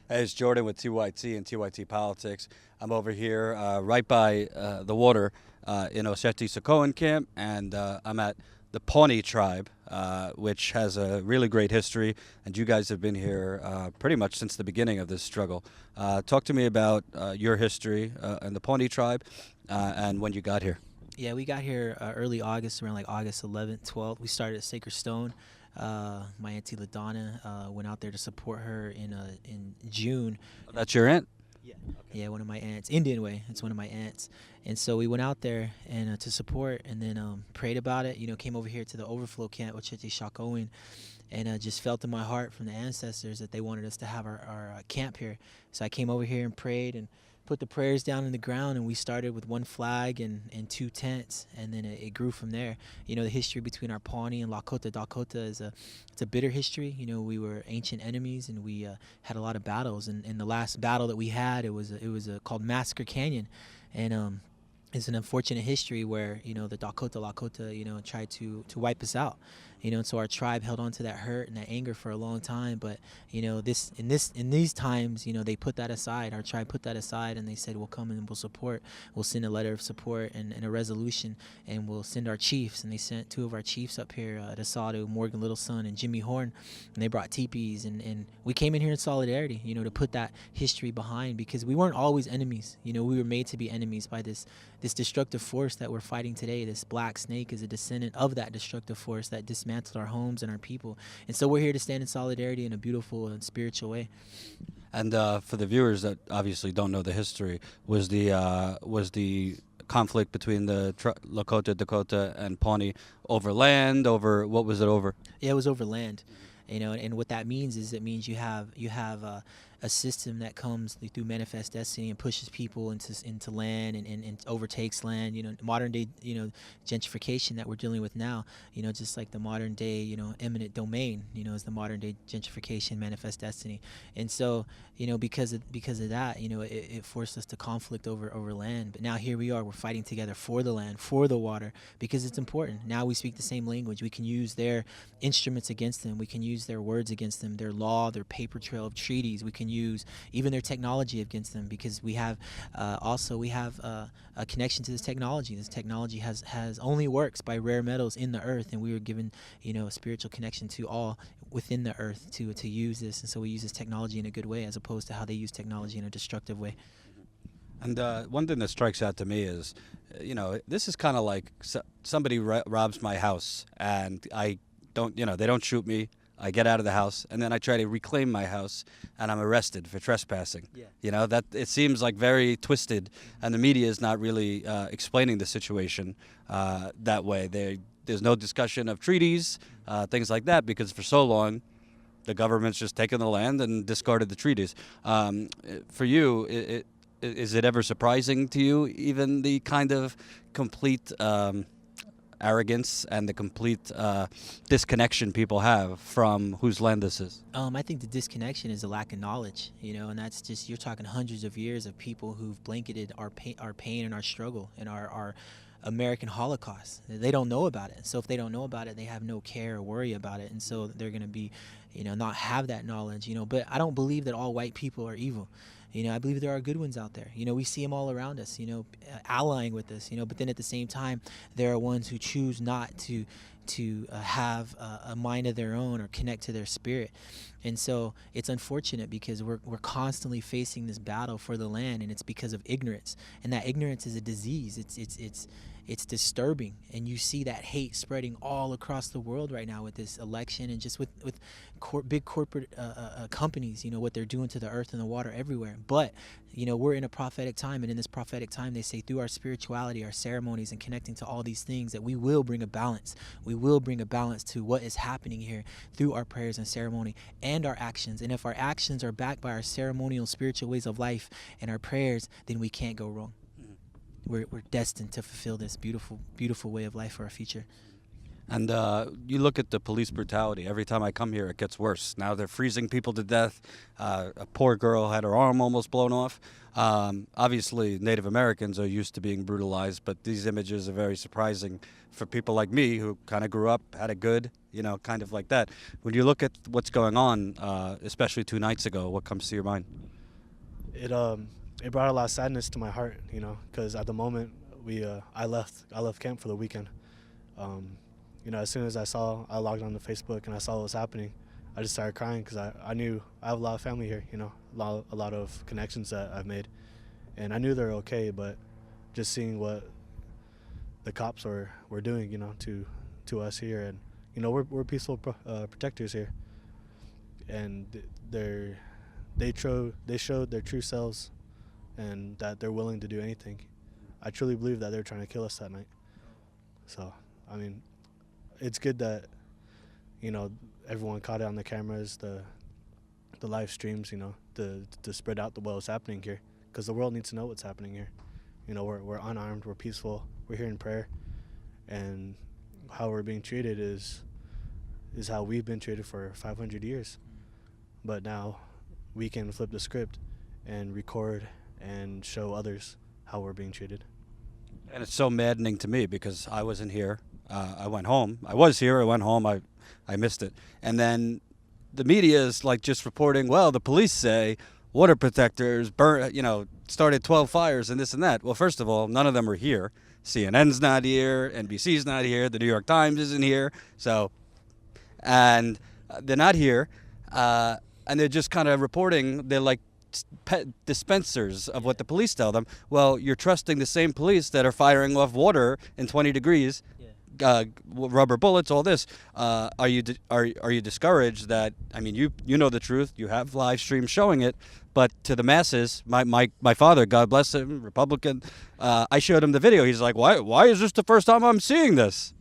Hey, it's Jordan with TYT and TYT Politics. I'm over here right by the water in Osheti Sakoan camp, and I'm at the Pawnee Tribe, which has a really great history. And you guys have been here pretty much since the beginning of this struggle. Talk to me about your history and the Pawnee Tribe and when you got here. Yeah, we got here early August, around like August 11th, 12th. We started at Sacred Stone. My auntie LaDonna went out there to support her in June. That's your aunt? Yeah. Yeah, one of my aunts, Indian way. It's one of my aunts, and so we went out there and to support, and then prayed about it. Came over here to the overflow camp, Ochete Shakowin, and just felt in my heart from the ancestors that they wanted us to have our camp here. So I came over here and prayed and put the prayers down in the ground, and we started with one flag and two tents, and then it grew from there. The history between our Pawnee and Lakota Dakota it's a bitter history. We were ancient enemies, and we had a lot of battles. And the last battle that we had, it was called Massacre Canyon, and it's an unfortunate history where the Dakota Lakota tried to wipe us out. And so our tribe held on to that hurt and that anger for a long time. But in these times, they put that aside. Our tribe put that aside, and they said, we'll come and we'll support. We'll send a letter of support and a resolution, and we'll send our chiefs. And they sent two of our chiefs up here, Desado, Morgan Little Son, and Jimmy Horn, and they brought teepees, and we came in here in solidarity, to put that history behind, because we weren't always enemies. We were made to be enemies by this destructive force that we're fighting today. This black snake is a descendant of that destructive force that dismantled our homes and our people. And so we're here to stand in solidarity in a beautiful and spiritual way. And for the viewers that obviously don't know the history, was the conflict between the Lakota, Dakota, and Pawnee over land? Over what was it over? Yeah, it was over land. And what that means is, it means you have a system that comes through manifest destiny and pushes people into land and overtakes land. Modern day gentrification that we're dealing with now. Just like the modern day eminent domain. Is the modern day gentrification, manifest destiny. And so because of that, it forced us to conflict over land. But now here we are. We're fighting together for the land, for the water, because it's important. Now we speak the same language. We can use their instruments against them. We can use their words against them, their law, their paper trail of treaties. We can use even their technology against them, because we have a connection to this technology. This technology has only works by rare metals in the earth, and we were given a spiritual connection to all within the earth to use this. And so we use this technology in a good way, as opposed to how they use technology in a destructive way. And one thing that strikes out to me is, this is kind of like somebody robs my house, and I don't, they don't shoot me. I get out of the house, and then I try to reclaim my house, and I'm arrested for trespassing. Yeah. That it seems like very twisted, and the media is not really explaining the situation that way. There's no discussion of treaties, things like that, because for so long, the government's just taken the land and discarded the treaties. For you, is it ever surprising to you, even the kind of complete arrogance and the complete disconnection people have from whose land this is? I think the disconnection is a lack of knowledge, and that's just, you're talking hundreds of years of people who've blanketed our pain and our struggle and our American Holocaust. They don't know about it. So if they don't know about it, they have no care or worry about it, and so they're going to be, not have that knowledge. But I don't believe that all white people are evil. I believe there are good ones out there. We see them all around us, allying with us, but then at the same time, there are ones who choose not to have a mind of their own or connect to their spirit. And so it's unfortunate, because we're constantly facing this battle for the land, and it's because of ignorance. And that ignorance is a disease. It's disturbing, and you see that hate spreading all across the world right now with this election, and just with big corporate companies, what they're doing to the earth and the water everywhere. But we're in a prophetic time, and in this prophetic time, they say through our spirituality, our ceremonies, and connecting to all these things, that we will bring a balance. We will bring a balance to what is happening here through our prayers and ceremony and our actions. And if our actions are backed by our ceremonial spiritual ways of life and our prayers, then we can't go wrong. We're destined to fulfill this beautiful way of life for our future. And you look at the police brutality. Every time I come here, it gets worse. Now they're freezing people to death. A poor girl had her arm almost blown off. Obviously, Native Americans are used to being brutalized, but these images are very surprising for people like me who kind of grew up, had it good, kind of like that. When you look at what's going on, especially 2 nights ago, what comes to your mind? It brought a lot of sadness to my heart, because at the moment I left camp for the weekend. As soon as I logged on to Facebook and I saw what was happening, I just started crying because I knew I have a lot of family here, a lot of connections that I've made, and I knew they were okay, but just seeing what the cops were doing, to us here, and we're peaceful protectors here, and they showed their true selves, and that they're willing to do anything. I truly believe that they're trying to kill us that night. So, I mean, it's good that, everyone caught it on the cameras, the live streams, to spread out what was happening here, because the world needs to know what's happening here. We're unarmed, we're peaceful, we're here in prayer, and how we're being treated is how we've been treated for 500 years. But now we can flip the script and record and show others how we're being treated. And it's so maddening to me because I wasn't here. I went home. I was here. I went home. I missed it. And then the media is like just reporting, well, the police say water protectors started 12 fires and this and that. Well, first of all, none of them are here. CNN's not here. NBC's not here. The New York Times isn't here. And they're not here. And they're just kind of reporting. They're like dispensers of what the police tell them. Well, you're trusting the same police that are firing off water in 20 degrees, rubber bullets, all this. Are you discouraged that, I mean, you know the truth, you have live streams showing it, but to the masses, my father, God bless him, Republican, I showed him the video. He's like, why is this the first time I'm seeing this?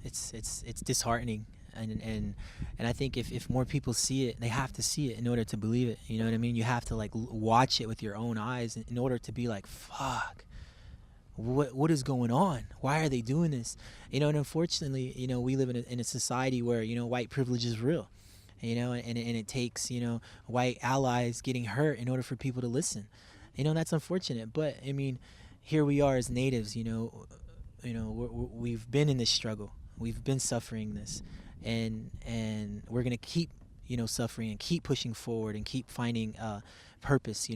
It's disheartening. And I think if more people see it, they have to see it in order to believe it. You know what I mean? You have to watch it with your own eyes in order to be like, fuck, what is going on? Why are they doing this? And unfortunately, we live in a society where, white privilege is real, and it takes, white allies getting hurt in order for people to listen. That's unfortunate. But I mean, here we are as natives, we've been in this struggle. We've been suffering this. And we're gonna keep suffering and keep pushing forward and keep finding purpose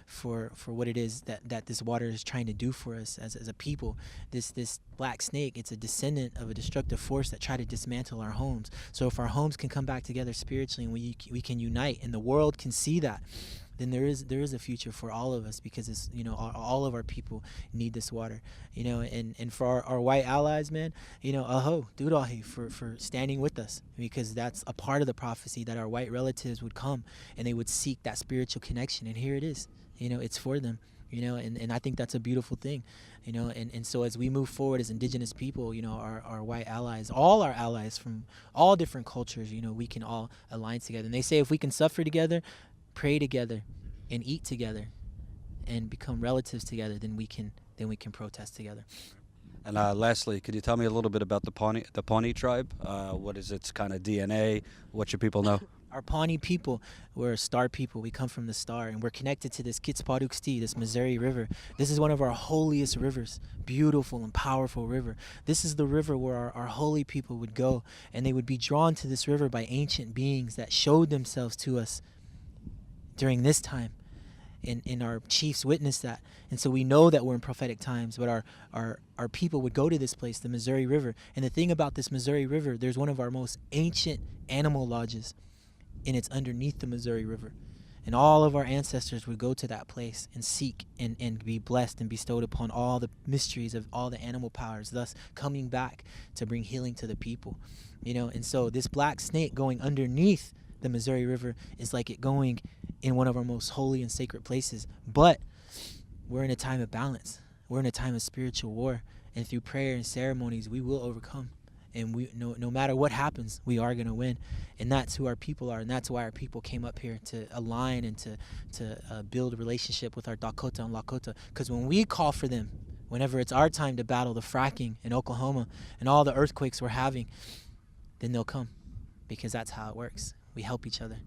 for what it is that this water is trying to do for us as a people. This black snake, it's a descendant of a destructive force that tried to dismantle our homes. So if our homes can come back together spiritually and we can unite and the world can see that, then there is a future for all of us, because it's all of our people need this water, and for our white allies, man, aho dudahi for standing with us, because that's a part of the prophecy that our white relatives would come and they would seek that spiritual connection, and here it is, it's for them, and I think that's a beautiful thing, and so as we move forward as indigenous people, our white allies, all our allies from all different cultures, we can all align together. And they say if we can suffer together, pray together, and eat together, and become relatives together, then we can protest together. And lastly, could you tell me a little bit about the Pawnee Tribe? What is its kind of DNA? What should people know? Our Pawnee people, we're a star people. We come from the star, and we're connected to this Kitspaduksti, this Missouri River. This is one of our holiest rivers, beautiful and powerful river. This is the river where our holy people would go, and they would be drawn to this river by ancient beings that showed themselves to us during this time, and our chiefs witnessed that, and so we know that we're in prophetic times. But our people would go to this place, the Missouri River, and the thing about this Missouri River, there's one of our most ancient animal lodges, and it's underneath the Missouri River, and all of our ancestors would go to that place and seek and be blessed and bestowed upon all the mysteries of all the animal powers, thus coming back to bring healing to the people, and so this black snake going underneath the Missouri River is like it going in one of our most holy and sacred places. But we're in a time of balance. We're in a time of spiritual war, and through prayer and ceremonies we will overcome, and we no matter what happens, we are going to win. And that's who our people are, and that's why our people came up here to align and to build a relationship with our Dakota and Lakota, because when we call for them, Whenever it's our time to battle the fracking in Oklahoma and all the earthquakes we're having, then they'll come, because that's how it works. We help each other.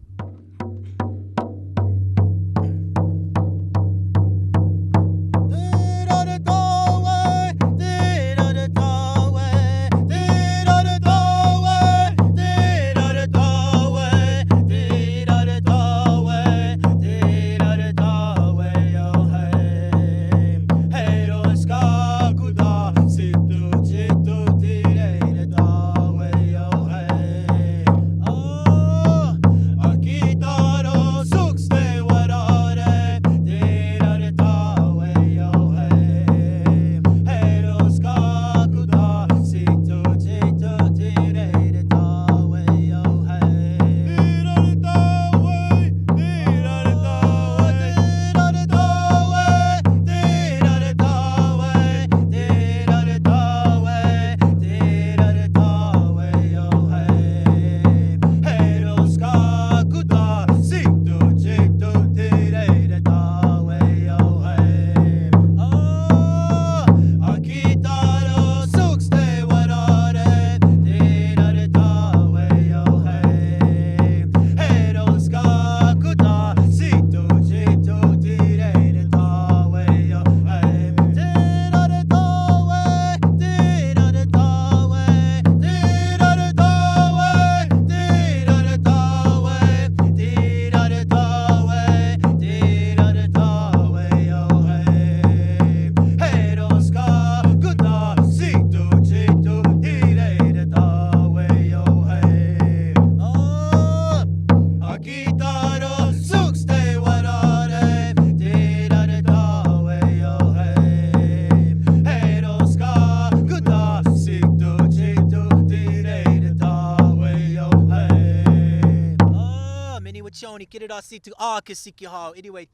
Anyway,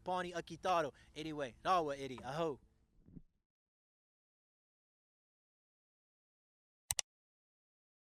Pawnee Akitaro. Anyway, Rawa Eri, Aho.